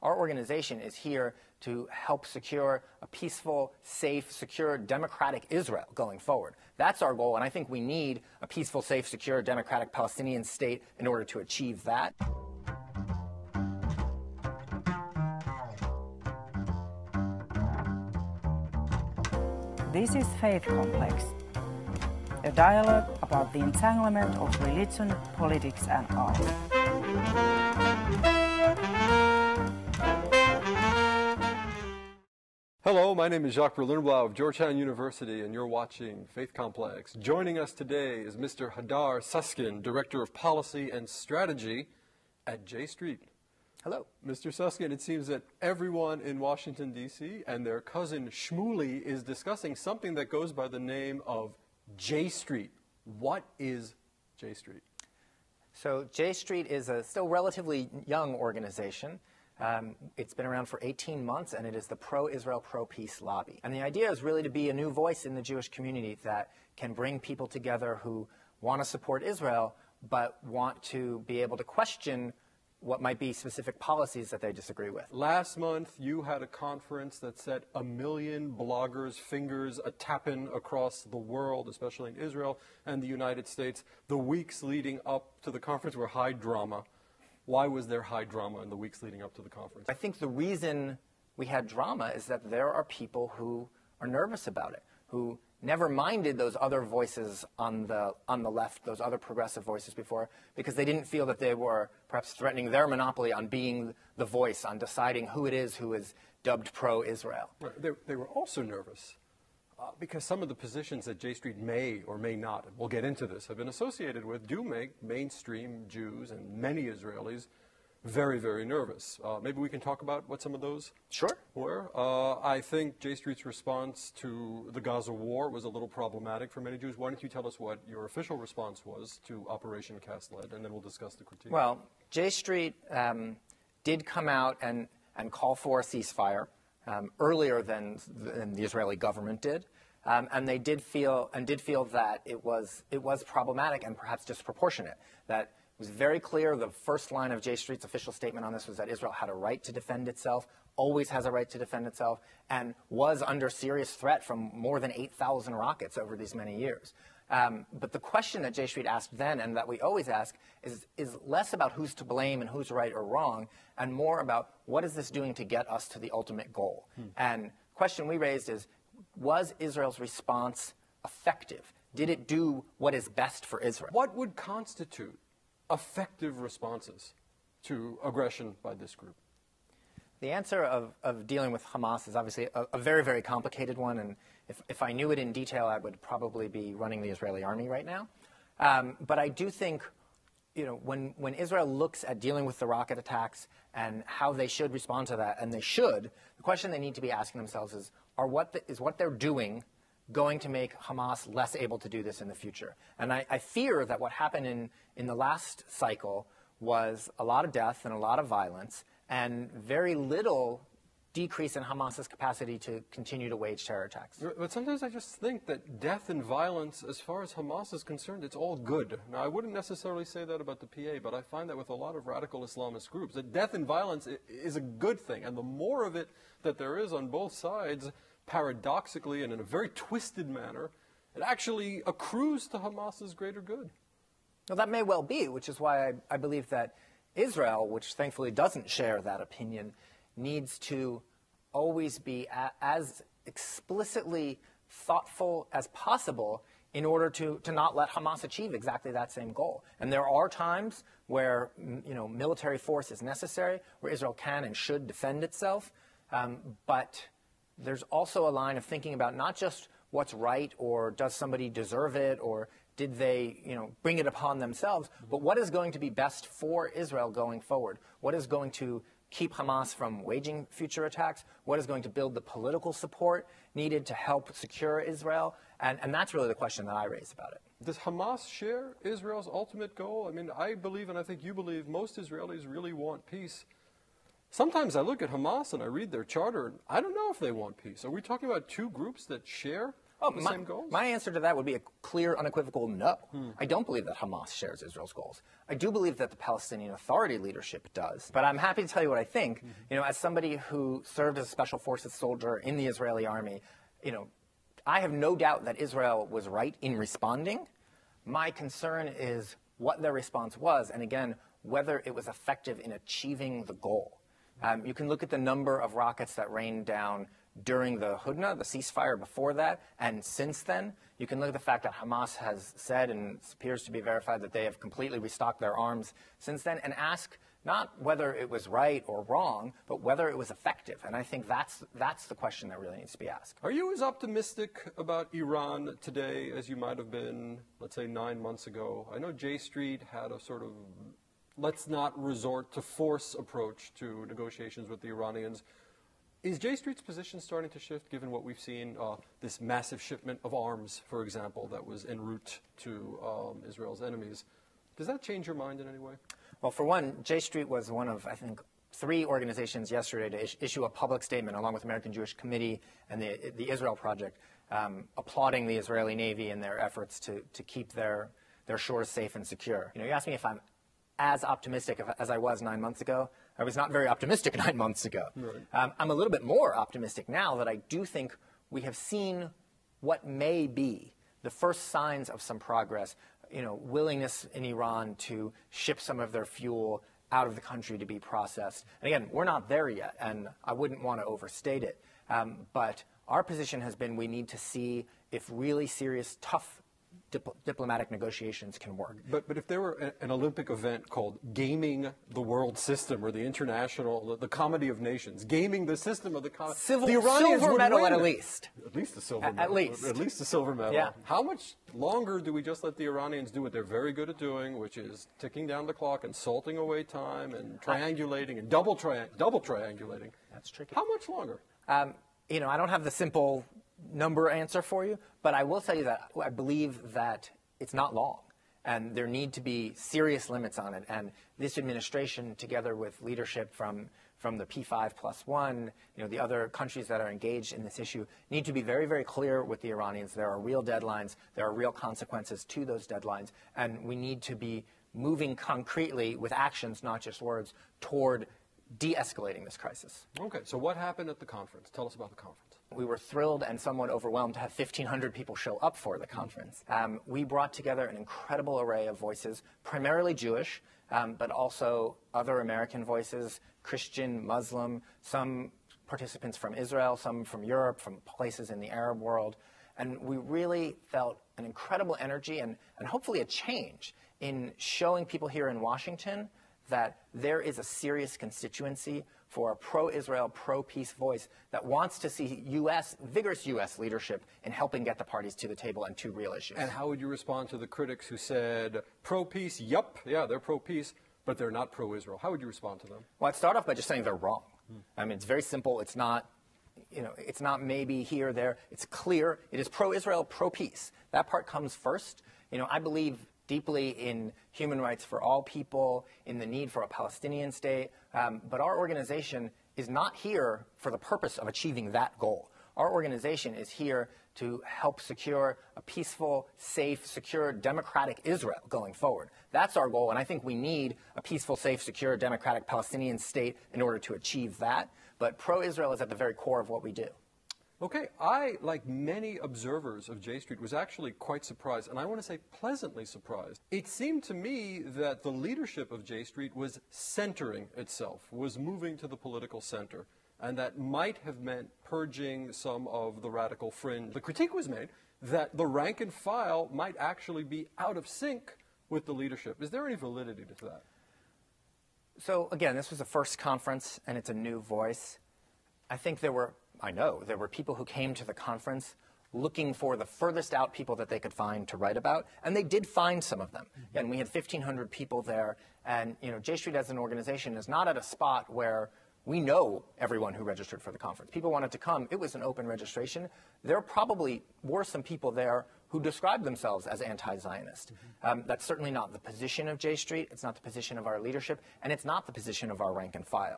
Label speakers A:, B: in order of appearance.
A: Our organization is here to help secure a peaceful, safe, secure, democratic Israel going forward. That's our goal, and I think we need a peaceful, safe, secure, democratic Palestinian state in order to achieve that.
B: This is Faith Complex, a dialogue about the entanglement of religion, politics, and art.
C: Hello, my name is Jacques Berlin-Blau of Georgetown University, and you're watching Faith Complex. Joining us today is Mr. Hadar Susskind, Director of Policy and Strategy at J Street.
A: Hello.
C: Mr. Susskind, it seems that everyone in Washington, D.C. and their cousin Shmuley is discussing something that goes by the name of J Street. What is J Street?
A: So J Street is a still relatively young organization. It's been around for 18 months, and it is the pro-Israel, pro-peace lobby. And the idea is really to be a new voice in the Jewish community that can bring people together who want to support Israel, but want to be able to question what might be specific policies that they disagree with.
C: Last month, you had a conference that set 1 million bloggers' fingers a-tapping across the world, especially in Israel and the United States. The weeks leading up to the conference were high drama. Why was there high drama in the weeks leading up to the conference?
A: I think the reason we had drama is that there are people who are nervous about it, who never minded those other voices on the left, those other progressive voices before, because they didn't feel that they were perhaps threatening their monopoly on being the voice, on deciding who it is who is dubbed pro-Israel.
C: Right. They were also nervous because some of the positions that J Street may or may not, and we'll get into this, have been associated with, do make mainstream Jews and many Israelis very, very nervous. Maybe we can talk about what some of those were. I think J Street's response to the Gaza war was a little problematic for many Jews. Why don't you tell us what your official response was to Operation Cast Lead, and then we'll discuss the critique.
A: Well, J Street did come out and call for a ceasefire earlier than the Israeli government did. And they did feel that it was problematic and perhaps disproportionate, that it was very clear. The first line of J Street's official statement on this was that Israel had a right to defend itself, always has a right to defend itself, and was under serious threat from more than 8,000 rockets over these many years. But the question that J Street asked then, and that we always ask, is less about who's to blame and who's right or wrong, and more about what is this doing to get us to the ultimate goal. And the question we raised is, was Israel's response effective? Did it do what is best for Israel?
C: What would constitute effective responses to aggression by this group?
A: The answer of dealing with Hamas is obviously a very, very complicated one, and if I knew it in detail, I would probably be running the Israeli army right now. But I do think, when Israel looks at dealing with the rocket attacks and how they should respond to that, and they should, the question they need to be asking themselves is what they're doing going to make Hamas less able to do this in the future? And I fear that what happened in the last cycle was a lot of death and a lot of violence and very little decrease in Hamas's capacity to continue to wage terror attacks.
C: But sometimes I just think that death and violence, as far as Hamas is concerned, it's all good. Now, I wouldn't necessarily say that about the PA, but I find that with a lot of radical Islamist groups, that death and violence is a good thing. And the more of it that there is on both sides, paradoxically and in a very twisted manner, it actually accrues to Hamas's greater good.
A: Well, that may well be, which is why I believe that Israel, which thankfully doesn't share that opinion, needs to always be as explicitly thoughtful as possible in order to not let Hamas achieve exactly that same goal. And there are times where military force is necessary, where Israel can and should defend itself, but there's also a line of thinking about not just what's right or does somebody deserve it or did they bring it upon themselves, but what is going to be best for Israel going forward? What is going to keep Hamas from waging future attacks? What is going to build the political support needed to help secure Israel? And that's really the question that I raise about it.
C: Does Hamas share Israel's ultimate goal? I mean, I believe, and I think you believe, most Israelis really want peace. Sometimes I look at Hamas and I read their charter, and I don't know if they want peace. Are we talking about two groups that share the same goals?
A: My answer to that would be a clear, unequivocal no. I don't believe that Hamas shares Israel's goals. I do believe that the Palestinian Authority leadership does. But I'm happy to tell you what I think. As somebody who served as a special forces soldier in the Israeli army, I have no doubt that Israel was right in responding. My concern is what their response was, and again, whether it was effective in achieving the goal. You can look at the number of rockets that rained down during the Hudna, the ceasefire before that, and since then. You can look at the fact that Hamas has said, and it appears to be verified, that they have completely restocked their arms since then, and ask not whether it was right or wrong, but whether it was effective. And I think that's the question that really needs to be asked.
C: Are you as optimistic about Iran today as you might have been, let's say, 9 months ago? I know J Street had a sort of let's not resort to force approach to negotiations with the Iranians. Is J Street's position starting to shift, given what we've seen, this massive shipment of arms, for example, that was en route to Israel's enemies? Does that change your mind in any way?
A: Well, for one, J Street was one of, I think, 3 organizations yesterday to issue a public statement, along with the American Jewish Committee and the Israel Project, applauding the Israeli Navy in their efforts to keep their shores safe and secure. You asked me if I'm as optimistic as I was 9 months ago. I was not very optimistic 9 months ago.
C: Right.
A: I'm a little bit more optimistic now that I do think we have seen what may be the first signs of some progress, willingness in Iran to ship some of their fuel out of the country to be processed. And again, we're not there yet, and I wouldn't want to overstate it. But our position has been we need to see if really serious, tough diplomatic negotiations can work.
C: But if there were an Olympic event called Gaming the World System, or the international, the Comedy of Nations, gaming the system of the
A: the Iranians silver medal at least.
C: At least a silver medal.
A: At least.
C: At least a silver medal.
A: Yeah.
C: How much longer do we just let the Iranians do what they're very good at doing, which is ticking down the clock and salting away time and triangulating and double triangulating?
A: That's tricky.
C: How much longer?
A: I don't have the simple number answer for you, but I will tell you that I believe that it's not long, and there need to be serious limits on it. And this administration, together with leadership from the P5+1, the other countries that are engaged in this issue, need to be very, very clear with the Iranians. There are real deadlines. There are real consequences to those deadlines, and we need to be moving concretely with actions, not just words, toward de-escalating this crisis.
C: Okay, so what happened at the conference? Tell us about the conference.
A: We were thrilled and somewhat overwhelmed to have 1,500 people show up for the conference. We brought together an incredible array of voices, primarily Jewish, but also other American voices, Christian, Muslim, some participants from Israel, some from Europe, from places in the Arab world. And we really felt an incredible energy and hopefully a change in showing people here in Washington that there is a serious constituency for a pro-Israel, pro-peace voice that wants to see vigorous U.S. leadership in helping get the parties to the table and to real issues.
C: And how would you respond to the critics who said, pro-peace, yup, yeah, they're pro-peace, but they're not pro-Israel? How would you respond to them?
A: Well, I'd start off by just saying they're wrong. I mean, it's very simple. It's not, it's not maybe here or there. It's clear. It is pro-Israel, pro-peace. That part comes first. I believe deeply in human rights for all people, in the need for a Palestinian state. But our organization is not here for the purpose of achieving that goal. Our organization is here to help secure a peaceful, safe, secure, democratic Israel going forward. That's our goal, and I think we need a peaceful, safe, secure, democratic Palestinian state in order to achieve that. But pro-Israel is at the very core of what we do.
C: Okay, I, like many observers of J Street, was actually quite surprised, and I want to say pleasantly surprised. It seemed to me that the leadership of J Street was centering itself, was moving to the political center, and that might have meant purging some of the radical fringe. The critique was made that the rank and file might actually be out of sync with the leadership. Is there any validity to that?
A: So, again, this was the first conference, and it's a new voice. I know there were people who came to the conference looking for the furthest out people that they could find to write about, and they did find some of them. And we had 1,500 people there, and J Street as an organization is not at a spot where we know everyone who registered for the conference. People wanted to come. It was an open registration. There probably were some people there who described themselves as anti-Zionist. That's certainly not the position of J Street. It's not the position of our leadership, and it's not the position of our rank and file.